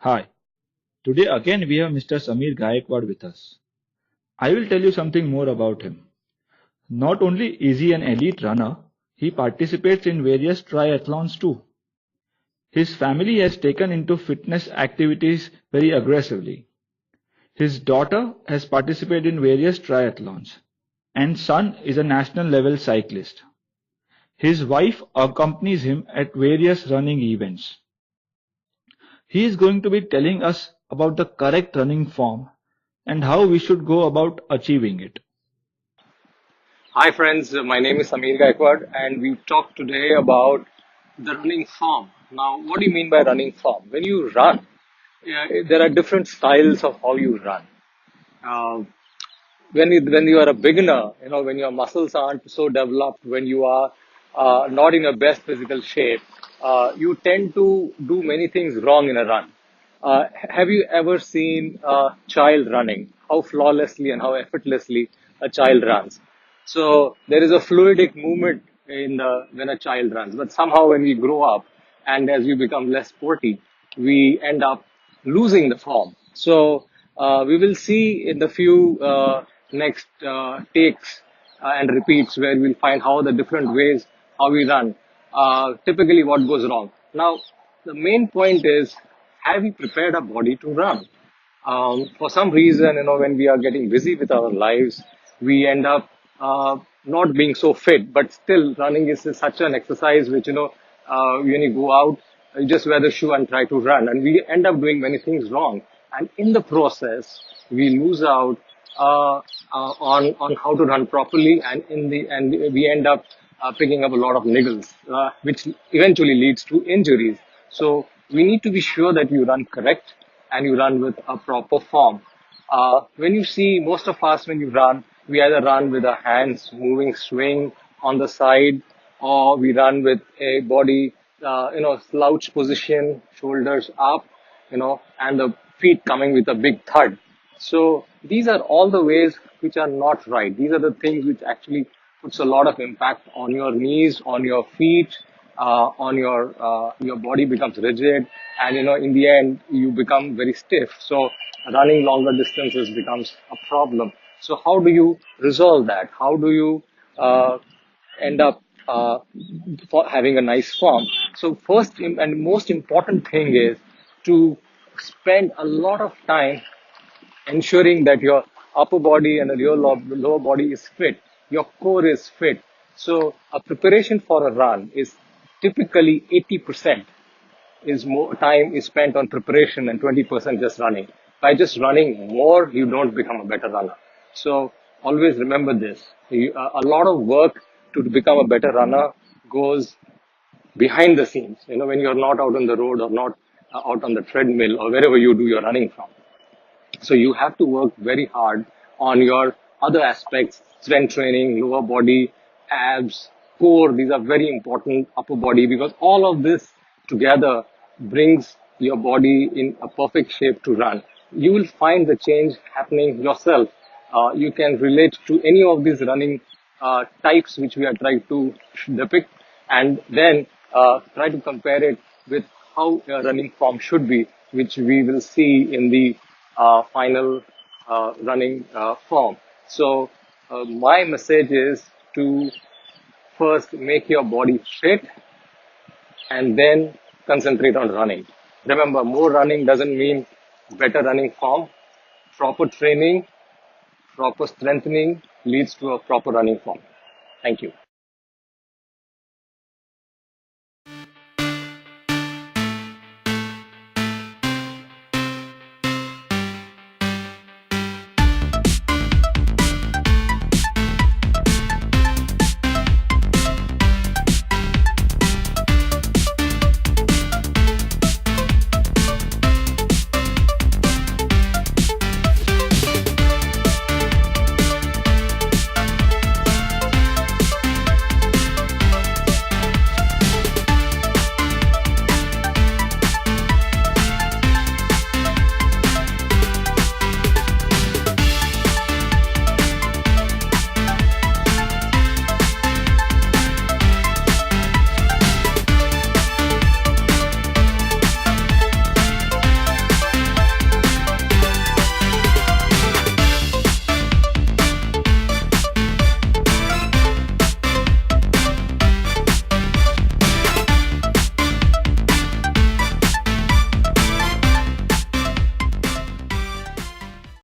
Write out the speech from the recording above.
Hi, today again we have Mr. Samir Gaikwad with us. I will tell you something more about him. Not only is he an elite runner, he participates in various triathlons too. His family has taken into fitness activities very aggressively. His daughter has participated in various triathlons, and son is a national level cyclist. His wife accompanies him at various running events. He is going to be telling us about the correct running form and how we should go about achieving it. Hi friends, my name is Samir Gaikwad and we talk today about the running form. Now, what do you mean by running form? When you run, there are different styles of how you run. Uh, when you are a beginner, when your muscles aren't so developed, when you are not in your best physical shape, you tend to do many things wrong in a run. Have you ever seen a child running? How flawlessly and how effortlessly a child runs. So there is a fluidic movement in when a child runs. But somehow when we grow up and as we become less sporty, we end up losing the form. So we will see in the few next takes and repeats where we'll find how the different ways how we run. Typically, what goes wrong. Now, the main point is, have we prepared our body to run? For some reason, when we are getting busy with our lives, we end up not being so fit, but still running is such an exercise which, when you go out, you just wear the shoe and try to run. And we end up doing many things wrong. And in the process, we lose out on how to run properly. And in the end, we end up picking up a lot of niggles, which eventually leads to injuries. So we need to be sure that you run correct and you run with a proper form. When you see most of us, when you run, we either run with our hands moving, swing on the side, or we run with a body, slouch position, shoulders up, and the feet coming with a big thud. So these are all the ways which are not right. These are the things which actually puts a lot of impact on your knees, on your feet, on your body becomes rigid, and in the end you become very stiff. So running longer distances becomes a problem. So how do you resolve that? How do you end up for having a nice form? So first and most important thing is to spend a lot of time ensuring that your upper body and your lower body is fit, your core is fit. So a preparation for a run is typically 80% is more time is spent on preparation and 20% just running. By just running more, you don't become a better runner. So always remember this. A lot of work to become a better runner goes behind the scenes, when you're not out on the road or not out on the treadmill or wherever you do your running from. So you have to work very hard on your other aspects, strength training, lower body, abs, core. These are very important, upper body, because all of this together brings your body in a perfect shape to run. You will find the change happening yourself. You can relate to any of these running types which we are trying to depict, and then try to compare it with how a running form should be, which we will see in the final running form. So my message is to first make your body fit and then concentrate on running. Remember, more running doesn't mean better running form. Proper training, proper strengthening leads to a proper running form. Thank you.